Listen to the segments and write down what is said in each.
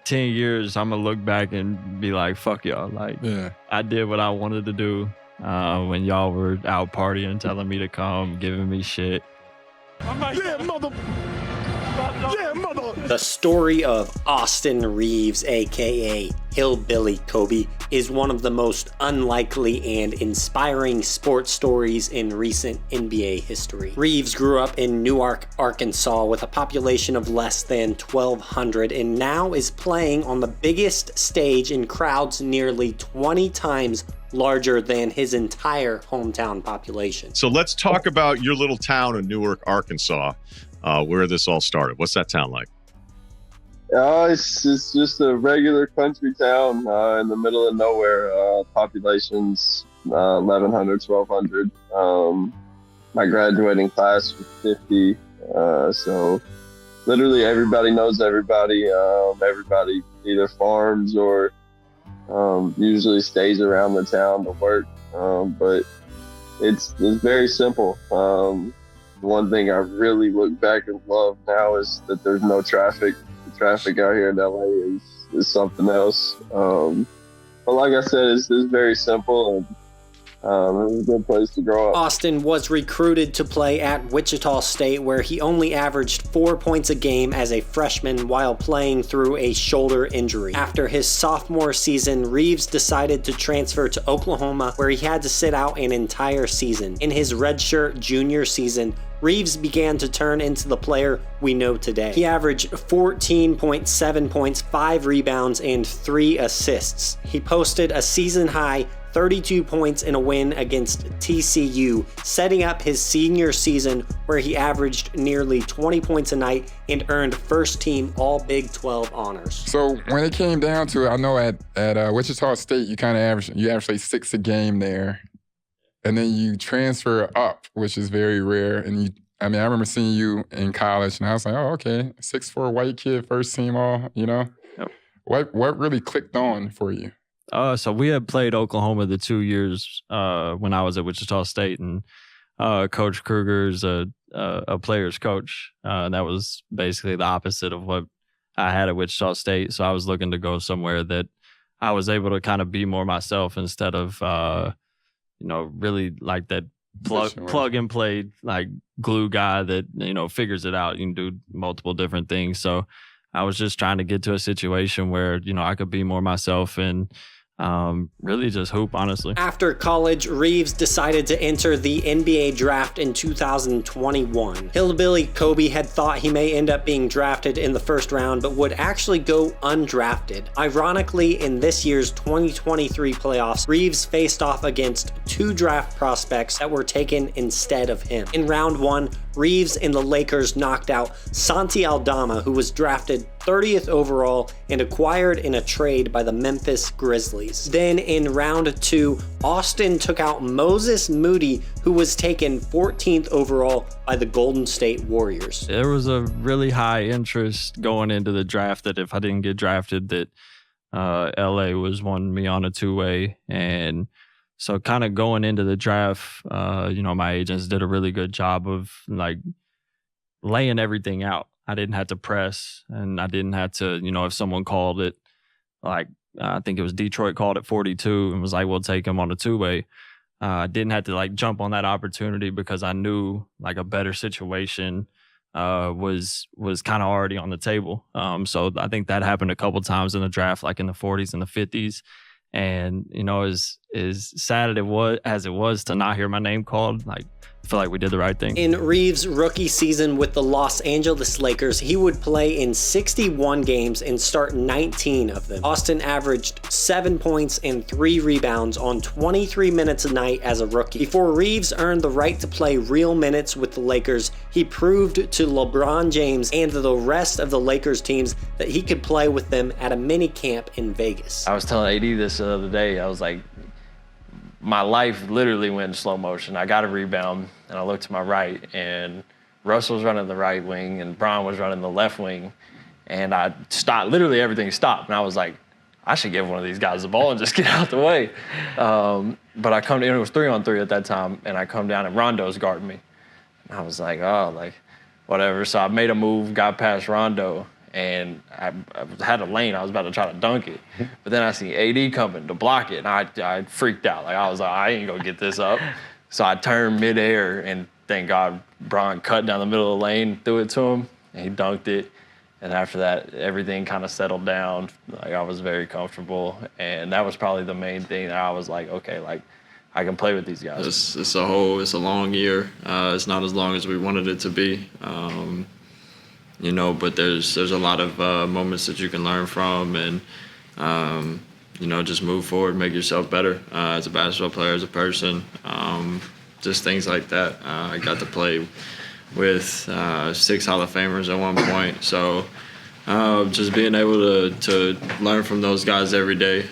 10 years, I'm going to look back and be like, fuck y'all. Like, I did what I wanted to do when y'all were out partying, telling me to come, giving me shit. The story of Austin Reaves, aka Hillbilly Kobe, is one of the most unlikely and inspiring sports stories in recent NBA history. Reaves grew up in Newark, Arkansas with a population of less than 1,200 and now is playing on the biggest stage in crowds nearly 20 times larger than his entire hometown population. So let's talk about your little town in Newark, Arkansas, where this all started. What's that town like? It's just a regular country town in the middle of nowhere. Population's 1,100, 1,200. My graduating class was 50. So literally everybody knows everybody. Everybody either farms or usually stays around the town to work. But it's very simple. One thing I really look back and love now is that there's no traffic. The traffic out here in LA is something else. But like I said, it's very simple and it was a good place to grow up. Austin was recruited to play at Wichita State, where he only averaged 4 points a game as a freshman while playing through a shoulder injury. After his sophomore season, Reaves decided to transfer to Oklahoma, where he had to sit out an entire season. In his redshirt junior season, Reaves began to turn into the player we know today. He averaged 14.7 points, 5 rebounds, and 3 assists. He posted a season-high 32 points in a win against TCU, setting up his senior season where he averaged nearly 20 points a night and earned first-team All-Big 12 honors. So when it came down to it, I know at Wichita State, you kind of average 6 a game there. And then you transfer up, which is very rare. And I remember seeing you in college, and I was like, oh, okay, 6'4" white kid, first team all, Yep. What really clicked on for you? So we had played Oklahoma the 2 years when I was at Wichita State, and Coach Kruger's a player's coach. That was basically the opposite of what I had at Wichita State. So I was looking to go somewhere that I was able to kind of be more myself instead of really like that plug and play, like glue guy that, figures it out. You can do multiple different things. So I was just trying to get to a situation where, I could be more myself and really just hoop, honestly. After college, Reaves decided to enter the NBA draft in 2021. Hillbilly Kobe had thought he may end up being drafted in the first round, but would actually go undrafted. Ironically, in this year's 2023 playoffs, Reaves faced off against 2 draft prospects that were taken instead of him. In round 1, Reaves and the Lakers knocked out Santi Aldama, who was drafted 30th overall and acquired in a trade by the Memphis Grizzlies. Then in round 2, Austin took out Moses Moody, who was taken 14th overall by the Golden State Warriors. There was a really high interest going into the draft that if I didn't get drafted, that LA was wanting me on a 2-way. And so kind of going into the draft, my agents did a really good job of like laying everything out. I didn't have to press, and I didn't have to, if someone called it, like I think it was Detroit called it 42 and was like, we'll take him on a 2-way. I didn't have to like jump on that opportunity because I knew like a better situation was kind of already on the table. So I think that happened a couple times in the draft, like in the 40s and the 50s. And, as sad as it was to not hear my name called, like, I feel like we did the right thing. In Reaves' rookie season with the Los Angeles Lakers, he would play in 61 games and start 19 of them. Austin averaged 7 points and 3 rebounds on 23 minutes a night as a rookie. Before Reaves earned the right to play real minutes with the Lakers, he proved to LeBron James and the rest of the Lakers teams that he could play with them at a mini camp in Vegas. I was telling AD this the other day. I was like, my life literally went in slow motion. I got a rebound, and I looked to my right, and Russell was running the right wing, and Bron was running the left wing, and I stopped. Literally everything stopped, and I was like, I should give one of these guys the ball and just get out the way. But I come down, it was 3-on-3 at that time, and I come down, and Rondo's guarding me. And I was like, whatever. So I made a move, got past Rondo, and I had a lane. I was about to try to dunk it, but then I see AD coming to block it, and I freaked out. Like, I was like, I ain't gonna get this up. So I turned midair, and thank God Bron cut down the middle of the lane, threw it to him, and he dunked it. And after that, everything kind of settled down. Like, I was very comfortable, and that was probably the main thing that I was like, okay, like, I can play with these guys. It's a long year. It's not as long as we wanted it to be. You know, but there's a lot of moments that you can learn from, and you know, just move forward, make yourself better as a basketball player, as a person, just things like that. I got to play with 6 Hall of Famers at one point, so just being able to learn from those guys every day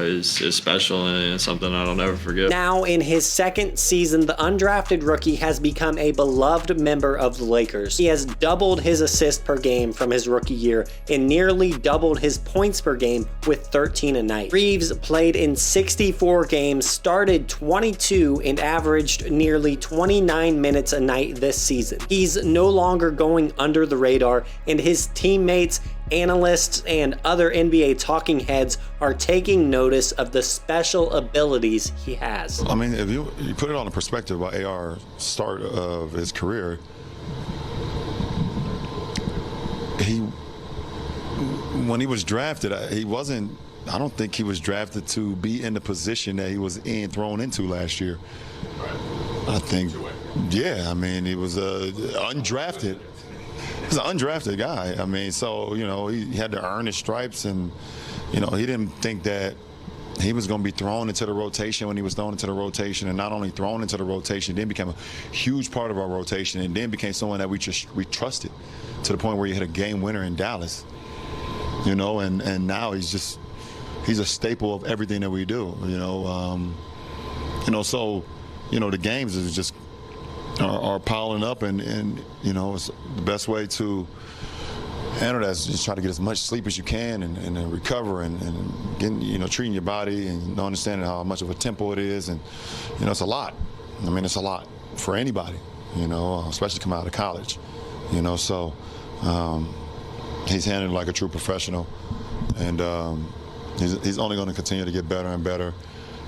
is special and something I'll never forget. Now, in his second season, the undrafted rookie has become a beloved member of the Lakers. He has doubled his assists per game from his rookie year and nearly doubled his points per game with 13 a night. Reaves played in 64 games, started 22, and averaged nearly 29 minutes a night this season. He's no longer going under the radar, and his teammates, analysts, and other NBA talking heads are taking notice of the special abilities he has. I mean, if you put it on the perspective of AR start of his career, when he was drafted, I don't think he was drafted to be in the position that he was thrown into last year. I think, yeah, I mean, he was undrafted. He's an undrafted guy. I mean, so, you know, he had to earn his stripes, and, you know, he didn't think that he was going to be thrown into the rotation when he was thrown into the rotation, and not only thrown into the rotation, then became a huge part of our rotation, and then became someone that we trusted to the point where he had a game winner in Dallas, you know, and now he's a staple of everything that we do, you know, so, you know, the games is just are piling up, and you know, it's the best way to handle that is just try to get as much sleep as you can, and recover, and getting, you know, treating your body and understanding how much of a tempo it is, and, you know, it's a lot. I mean, it's a lot for anybody, you know, especially coming out of college, you know, so he's handled it like a true professional, and he's only going to continue to get better and better,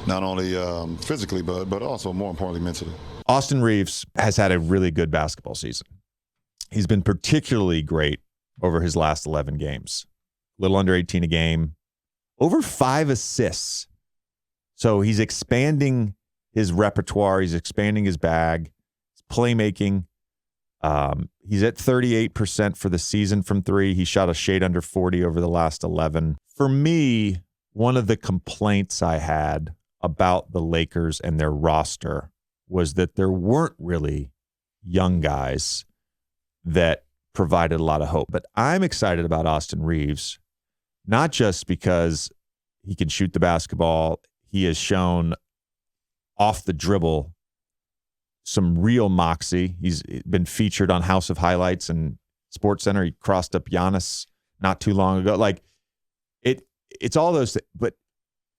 not only physically, but also, more importantly, mentally. Austin Reaves has had a really good basketball season. He's been particularly great over his last 11 games. A little under 18 a game, over 5 assists. So he's expanding his repertoire. He's expanding his bag. He's playmaking. He's at 38% for the season from 3. He shot a shade under 40 over the last 11. For me, one of the complaints I had about the Lakers and their roster was that there weren't really young guys that provided a lot of hope. But I'm excited about Austin Reaves, not just because he can shoot the basketball. He has shown off the dribble some real moxie. He's been featured on House of Highlights and SportsCenter. He crossed up Giannis not too long ago. Like, it's all those things, but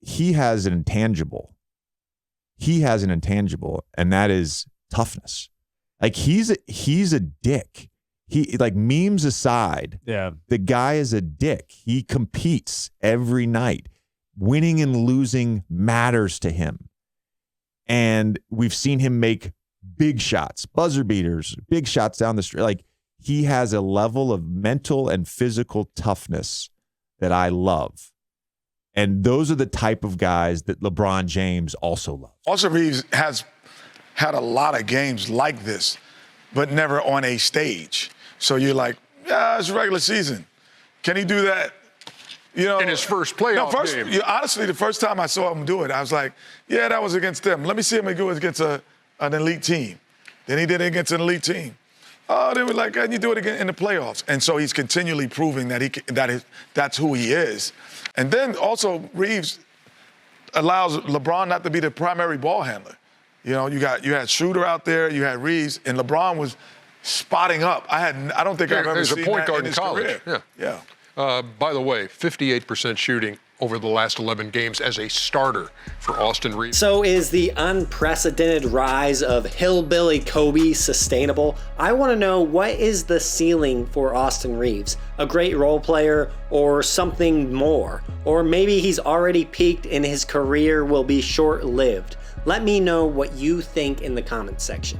he has an intangible. He has an intangible, and that is toughness. Like, he's a dick. He, like, memes aside, yeah, the guy is a dick. He competes every night. Winning and losing matters to him. And we've seen him make big shots, buzzer beaters, big shots down the street. Like, he has a level of mental and physical toughness that I love. And those are the type of guys that LeBron James also loves. Also, Reaves has had a lot of games like this, but never on a stage. So you're like, yeah, it's regular season. Can he do that? You know, in his first playoff game. Honestly, the first time I saw him do it, I was like, yeah, that was against them. Let me see him do it against an elite team. Then he did it against an elite team. Oh, they were like, can you do it again in the playoffs? And so he's continually proving that that's who he is. And then also Reaves allows LeBron not to be the primary ball handler. You know, you had Schroeder out there, you had Reaves, and LeBron was spotting up. I don't think I've ever seen that in his career. Yeah. By the way, 58% shooting over the last 11 games as a starter for Austin Reaves. So is the unprecedented rise of Hillbilly Kobe sustainable? I want to know, what is the ceiling for Austin Reaves? A great role player or something more? Or maybe he's already peaked and his career will be short-lived? Let me know what you think in the comments section.